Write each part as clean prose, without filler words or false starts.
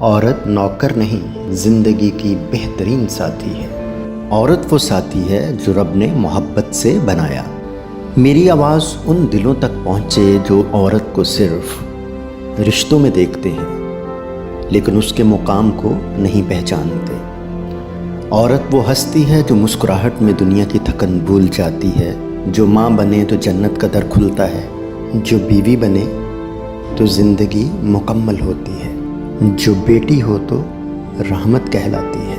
عورت نوکر نہیں، زندگی کی بہترین ساتھی ہے۔ عورت وہ ساتھی ہے جو رب نے محبت سے بنایا۔ میری آواز ان دلوں تک پہنچے جو عورت کو صرف رشتوں میں دیکھتے ہیں لیکن اس کے مقام کو نہیں پہچانتے۔ عورت وہ ہستی ہے جو مسکراہٹ میں دنیا کی تھکن بھول جاتی ہے، جو ماں بنے تو جنت کا در کھلتا ہے، جو بیوی بنے تو زندگی مکمل ہوتی ہے، جو بیٹی ہو تو رحمت کہلاتی ہے۔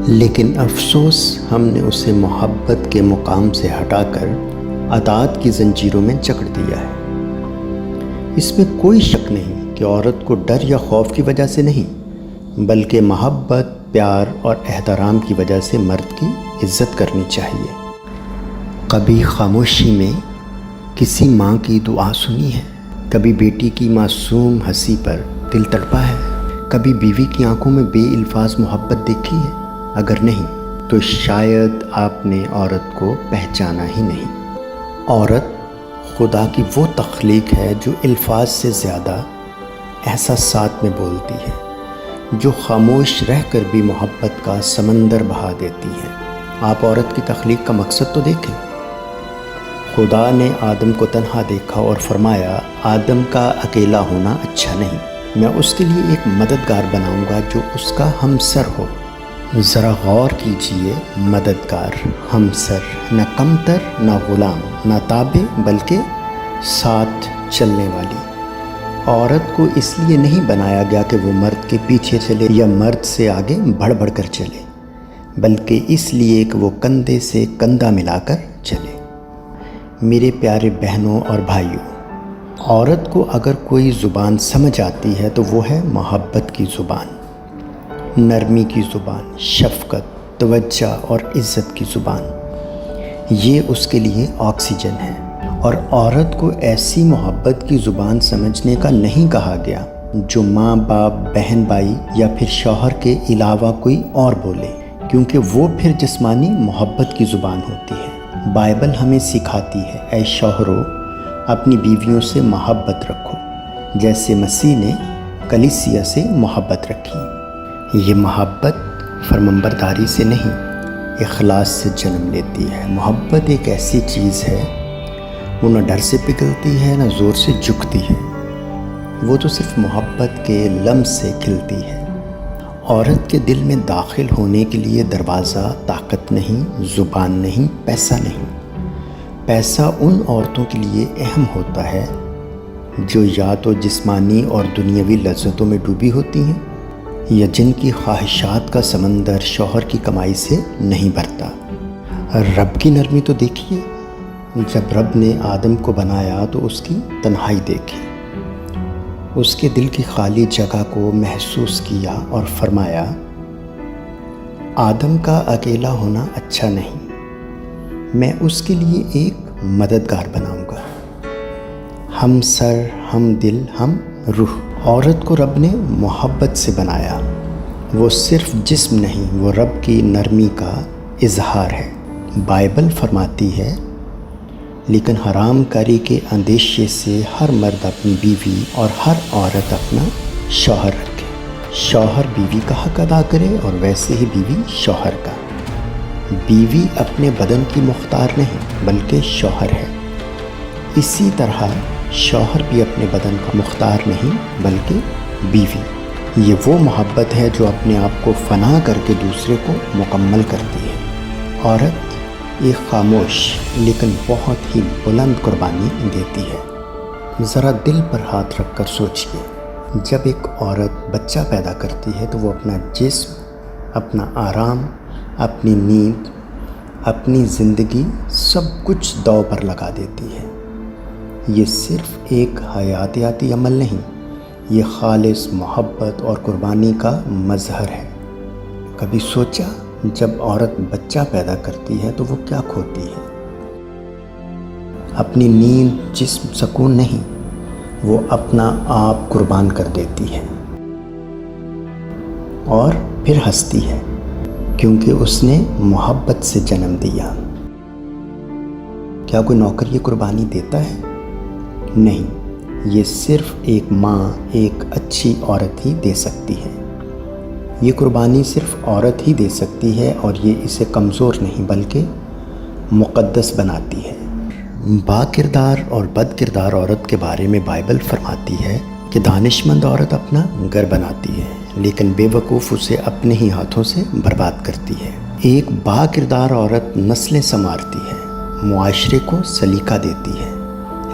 لیکن افسوس ہم نے اسے محبت کے مقام سے ہٹا کر اطاعت کی زنجیروں میں جکڑ دیا ہے۔ اس میں کوئی شک نہیں کہ عورت کو ڈر یا خوف کی وجہ سے نہیں بلکہ محبت، پیار اور احترام کی وجہ سے مرد کی عزت کرنی چاہیے۔ کبھی خاموشی میں کسی ماں کی دعا سنی ہے؟ کبھی بیٹی کی معصوم ہنسی پر دل تڑپا ہے؟ کبھی بیوی کی آنکھوں میں بے الفاظ محبت دیکھی ہے؟ اگر نہیں تو شاید آپ نے عورت کو پہچانا ہی نہیں۔ عورت خدا کی وہ تخلیق ہے جو الفاظ سے زیادہ احساسات میں بولتی ہے، جو خاموش رہ کر بھی محبت کا سمندر بہا دیتی ہے۔ آپ عورت کی تخلیق کا مقصد تو دیکھیں۔ خدا نے آدم کو تنہا دیکھا اور فرمایا آدم کا اکیلا ہونا اچھا نہیں، میں اس کے لیے ایک مددگار بناؤں گا جو اس کا ہمسر ہو۔ ذرا غور کیجئے، مددگار، ہمسر، نہ کمتر نہ غلام، نہ تابع بلکہ ساتھ چلنے والی۔ عورت کو اس لیے نہیں بنایا گیا کہ وہ مرد کے پیچھے چلے یا مرد سے آگے بڑھ بڑھ کر چلے، بلکہ اس لیے کہ وہ کندھے سے کندھا ملا کر چلے۔ میرے پیارے بہنوں اور بھائیوں، عورت کو اگر کوئی زبان سمجھ آتی ہے تو وہ ہے محبت کی زبان، نرمی کی زبان، شفقت، توجہ اور عزت کی زبان۔ یہ اس کے لیے آکسیجن ہے۔ اور عورت کو ایسی محبت کی زبان سمجھنے کا نہیں کہا گیا جو ماں باپ، بہن بھائی یا پھر شوہر کے علاوہ کوئی اور بولے، کیونکہ وہ پھر جسمانی محبت کی زبان ہوتی ہے۔ بائبل ہمیں سکھاتی ہے، اے شوہرو اپنی بیویوں سے محبت رکھو جیسے مسیح نے کلیسیا سے محبت رکھی۔ یہ محبت فرمانبرداری سے نہیں، اخلاص سے جنم لیتی ہے۔ محبت ایک ایسی چیز ہے، وہ نہ ڈر سے پگھلتی ہے نہ زور سے جھکتی ہے، وہ تو صرف محبت کے لمس سے کھلتی ہے۔ عورت کے دل میں داخل ہونے کے لیے دروازہ طاقت نہیں، زبان نہیں، پیسہ نہیں۔ پیسہ ان عورتوں کے لیے اہم ہوتا ہے جو یا تو جسمانی اور دنیاوی لذتوں میں ڈوبی ہوتی ہیں یا جن کی خواہشات کا سمندر شوہر کی کمائی سے نہیں بھرتا۔ رب کی نرمی تو دیکھیے، جب رب نے آدم کو بنایا تو اس کی تنہائی دیکھی، اس کے دل کی خالی جگہ کو محسوس کیا اور فرمایا آدم کا اکیلا ہونا اچھا نہیں، میں اس کے لیے ایک مددگار بناؤں گا۔ ہم سر، ہم دل، ہم روح۔ عورت کو رب نے محبت سے بنایا، وہ صرف جسم نہیں، وہ رب کی نرمی کا اظہار ہے۔ بائبل فرماتی ہے لیکن حرام کاری کے اندیشے سے ہر مرد اپنی بیوی اور ہر عورت اپنا شوہر رکھے۔ شوہر بیوی کا حق ادا کرے اور ویسے ہی بیوی شوہر کا۔ بیوی اپنے بدن کی مختار نہیں بلکہ شوہر ہے، اسی طرح شوہر بھی اپنے بدن کا مختار نہیں بلکہ بیوی۔ یہ وہ محبت ہے جو اپنے آپ کو فنا کر کے دوسرے کو مکمل کرتی ہے۔ عورت ایک خاموش لیکن بہت ہی بلند قربانی دیتی ہے۔ ذرا دل پر ہاتھ رکھ کر سوچئے، جب ایک عورت بچہ پیدا کرتی ہے تو وہ اپنا جسم، اپنا آرام، اپنی نیند، اپنی زندگی سب کچھ داؤ پر لگا دیتی ہے۔ یہ صرف ایک حیاتیاتی عمل نہیں، یہ خالص محبت اور قربانی کا مظہر ہے۔ کبھی سوچا جب عورت بچہ پیدا کرتی ہے تو وہ کیا کھوتی ہے؟ اپنی نیند، جسم، سکون نہیں، وہ اپنا آپ قربان کر دیتی ہے اور پھر ہنستی ہے کیونکہ اس نے محبت سے جنم دیا۔ کیا کوئی نوکر یہ قربانی دیتا ہے؟ نہیں، یہ صرف ایک ماں، ایک اچھی عورت ہی دے سکتی ہے۔ یہ قربانی صرف عورت ہی دے سکتی ہے، اور یہ اسے کمزور نہیں بلکہ مقدس بناتی ہے۔ با کردار اور بد کردار عورت کے بارے میں بائبل فرماتی ہے کہ دانشمند عورت اپنا گھر بناتی ہے، لیکن بے وقوف اسے اپنے ہی ہاتھوں سے برباد کرتی ہے۔ ایک با کردار عورت نسلیں سنوارتی ہے، معاشرے کو سلیقہ دیتی ہے،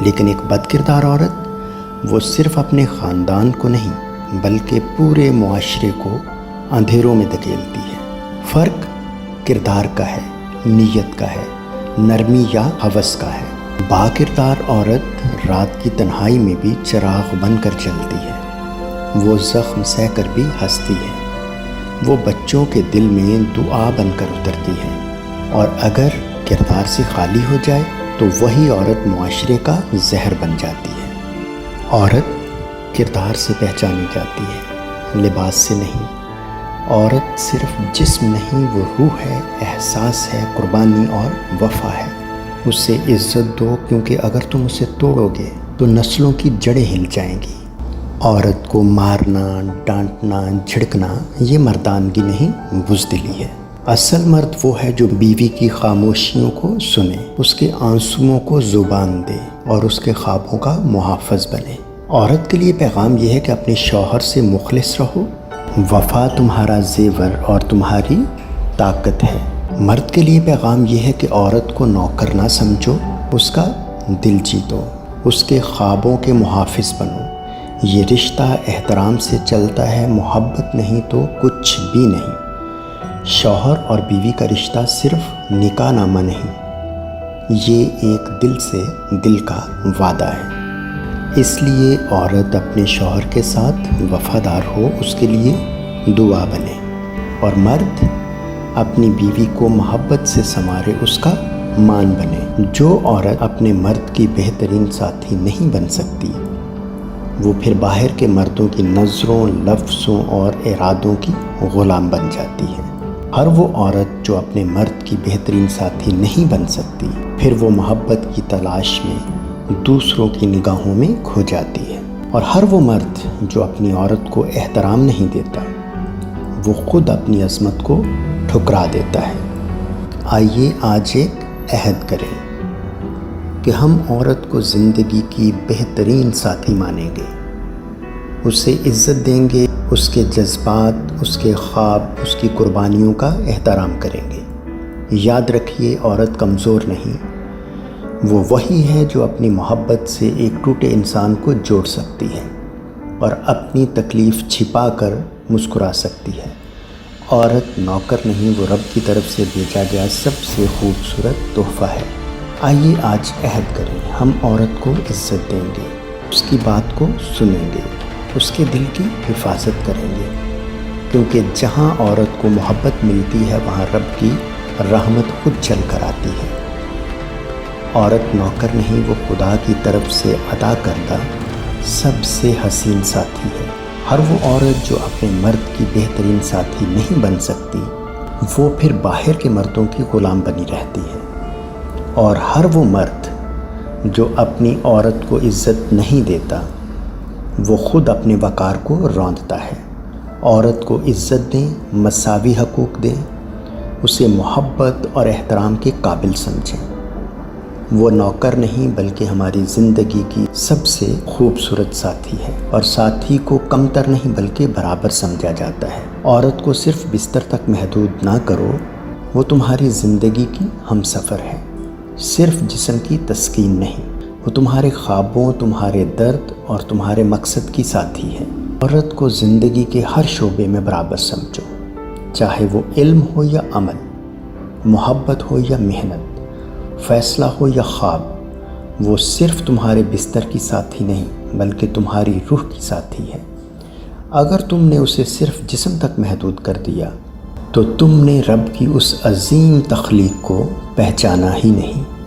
لیکن ایک بد کردار عورت وہ صرف اپنے خاندان کو نہیں بلکہ پورے معاشرے کو اندھیروں میں دھکیلتی ہے۔ فرق کردار کا ہے، نیت کا ہے، نرمی یا ہوس کا ہے۔ با کردار عورت رات کی تنہائی میں بھی چراغ بن کر چلتی ہے، وہ زخم سہ کر بھی ہنستی ہے، وہ بچوں کے دل میں دعا بن کر اترتی ہے، اور اگر کردار سے خالی ہو جائے تو وہی عورت معاشرے کا زہر بن جاتی ہے۔ عورت کردار سے پہچانی جاتی ہے، لباس سے نہیں۔ عورت صرف جسم نہیں، وہ روح ہے، احساس ہے، قربانی اور وفا ہے۔ اسے عزت دو، کیونکہ اگر تم اسے توڑو گے تو نسلوں کی جڑیں ہل جائیں گی۔ عورت کو مارنا، ڈانٹنا، جھڑکنا یہ مردانگی نہیں، بزدلی ہے۔ اصل مرد وہ ہے جو بیوی کی خاموشیوں کو سنے، اس کے آنسوؤں کو زبان دے اور اس کے خوابوں کا محافظ بنے۔ عورت کے لیے پیغام یہ ہے کہ اپنے شوہر سے مخلص رہو، وفا تمہارا زیور اور تمہاری طاقت ہے۔ مرد کے لیے پیغام یہ ہے کہ عورت کو نوکر نہ سمجھو، اس کا دل جیتو، اس کے خوابوں کے محافظ بنو۔ یہ رشتہ احترام سے چلتا ہے، محبت نہیں تو کچھ بھی نہیں۔ شوہر اور بیوی کا رشتہ صرف نکاح نامہ نہیں، یہ ایک دل سے دل کا وعدہ ہے۔ اس لیے عورت اپنے شوہر کے ساتھ وفادار ہو، اس کے لیے دعا بنے، اور مرد اپنی بیوی کو محبت سے سنوارے، اس کا مان بنے۔ جو عورت اپنے مرد کی بہترین ساتھی نہیں بن سکتی، وہ پھر باہر کے مردوں کی نظروں، لفظوں اور ارادوں کی غلام بن جاتی ہے۔ ہر وہ عورت جو اپنے مرد کی بہترین ساتھی نہیں بن سکتی، پھر وہ محبت کی تلاش میں دوسروں کی نگاہوں میں کھو جاتی ہے۔ اور ہر وہ مرد جو اپنی عورت کو احترام نہیں دیتا، وہ خود اپنی عظمت کو ٹھکرا دیتا ہے۔ آئیے آج ایک عہد کریں کہ ہم عورت کو زندگی کی بہترین ساتھی مانیں گے، اسے عزت دیں گے، اس کے جذبات، اس کے خواب، اس کی قربانیوں کا احترام کریں گے۔ یاد رکھیے، عورت کمزور نہیں، وہ وہی ہے جو اپنی محبت سے ایک ٹوٹے انسان کو جوڑ سکتی ہے اور اپنی تکلیف چھپا کر مسکرا سکتی ہے۔ عورت نوکر نہیں، وہ رب کی طرف سے بھیجا گیا سب سے خوبصورت تحفہ ہے۔ آئیے آج عہد کریں، ہم عورت کو عزت دیں گے، اس کی بات کو سنیں گے، اس کے دل کی حفاظت کریں گے، کیونکہ جہاں عورت کو محبت ملتی ہے وہاں رب کی رحمت خود چل کر آتی ہے۔ عورت نوکر نہیں، وہ خدا کی طرف سے عطا کردہ سب سے حسین ساتھی ہے۔ ہر وہ عورت جو اپنے مرد کی بہترین ساتھی نہیں بن سکتی، وہ پھر باہر کے مردوں کی غلام بنی رہتی ہے۔ اور ہر وہ مرد جو اپنی عورت کو عزت نہیں دیتا، وہ خود اپنے وقار کو روندتا ہے۔ عورت کو عزت دیں، مساوی حقوق دیں، اسے محبت اور احترام کے قابل سمجھیں۔ وہ نوکر نہیں بلکہ ہماری زندگی کی سب سے خوبصورت ساتھی ہے، اور ساتھی کو کمتر نہیں بلکہ برابر سمجھا جاتا ہے۔ عورت کو صرف بستر تک محدود نہ کرو، وہ تمہاری زندگی کی ہمسفر ہے، صرف جسم کی تسکین نہیں، وہ تمہارے خوابوں، تمہارے درد اور تمہارے مقصد کی ساتھی ہے۔ عورت کو زندگی کے ہر شعبے میں برابر سمجھو، چاہے وہ علم ہو یا عمل، محبت ہو یا محنت، فیصلہ ہو یا خواب، وہ صرف تمہارے بستر کی ساتھی نہیں بلکہ تمہاری روح کی ساتھی ہے۔ اگر تم نے اسے صرف جسم تک محدود کر دیا تو تم نے رب کی اس عظیم تخلیق کو پہچانا ہی نہیں۔